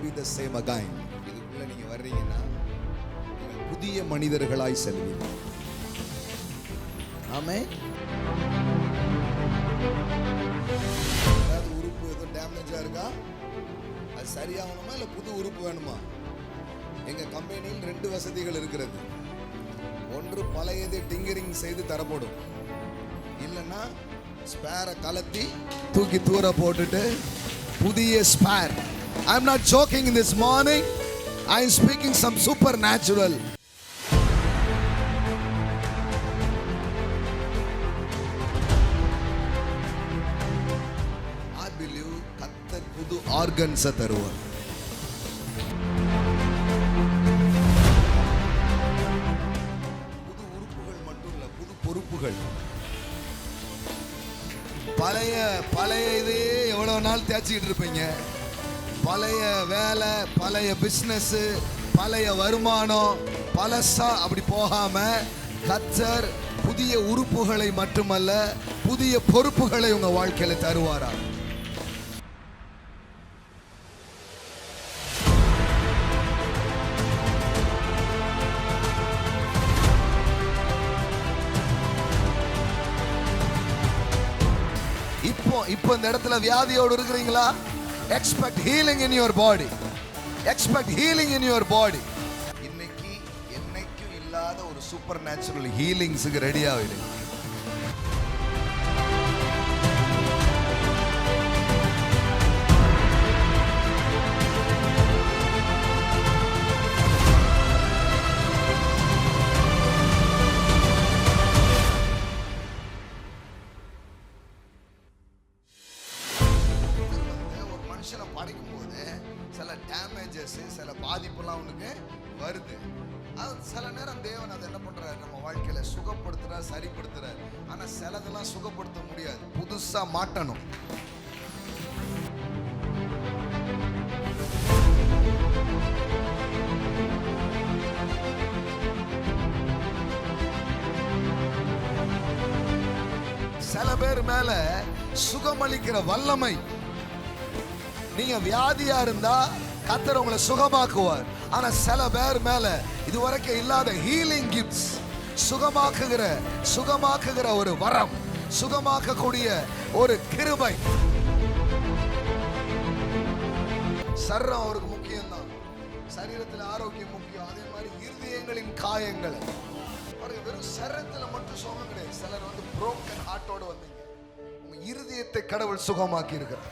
be the same again. இதுக்குள்ள நீங்க வர்றீங்கன்னா நீங்கள் புதிய மனிதர்களாய் செல்வீங்க. ஆமென். உறுப்பு ஏதோ டேமேஜா இருக்கா, அது சரியாகணுமா இல்லை புது உறுப்பு வேணுமா? எங்கள் கம்பெனியில் 2 வசதிகள் இருக்கிறது. ஒன்று பழையதை டிங்கரிங் செய்து தரப்படும், இல்லைன்னா ஸ்பேரை கலத்தி தூக்கி தூர போட்டுட்டு புதிய spare. I am not joking in this morning. I am speaking some supernatural. I believe கர்த்தர் புது ஆர்கன்ஸை தருவார். புது உறுப்புகள் மட்டும் இல்ல, புது பொறுப்புகள். பழைய இதே எவ்வளவு நாள் தேய்ச்சிக்கிட்டு இருப்பீங்க. பழைய வேலை, பழைய பிசினஸ், பழைய வருமானம் பழசா அப்படி போகாம கர்த்தர் புதிய உறுப்புகளை மட்டுமல்ல புதிய பொறுப்புகளை உங்க வாழ்க்கையில தருவாரா? இப்போ இந்த இடத்துல வியாதியோடு இருக்கிறீங்களா? Expect healing in your body. Expect healing in your body. இன்னைக்கு என்னைக்கும் இல்லாத ஒரு சூப்பர் நேச்சுரல் ஹீலிங்ஸுக்கு ரெடி ஆகுது. மனுஷனை படைக்கும் போது சில டேமேஜஸ், சில பாதிப்புலாம் அவனுக்கு வருது. அது சில நேரம் தேவன் அதை என்ன பண்றாரு, நம்ம வாழ்க்கையில சுகப்படுத்துறார், சரிப்படுத்துறார். ஆனா சிலதெல்லாம் சுகப்படுத்த முடியாது, புதுசா மாட்டணும். சில பேர் மேல சுகமளிக்கிற வல்லமை. நீங்க வியாதியா இருந்தா கர்த்தர் உங்களை சுகமாக்குவார். ஆனா சில பேர் மேல இதுவரைக்கும் இல்லாத ஹீலிங் கிஃப்ட்ஸ், சுகமாக்குகிற ஒரு வரம், சுகமாக்கக்கூடிய ஒரு கிருபை. சரீரம் அவருக்கு முக்கியம் தான், சரீரத்தில் ஆரோக்கியம் முக்கியம். அதே மாதிரி இருதயங்களின் காயங்களை வெறும் சரீரத்தில் மட்டும் சுகம் கிடையாது. சிலர் புரோக்கன் ஹார்ட்டோட வந்தீங்க, உங்க இருதயத்தை கடவுள் சுகமாக்கி இருக்கிறார்.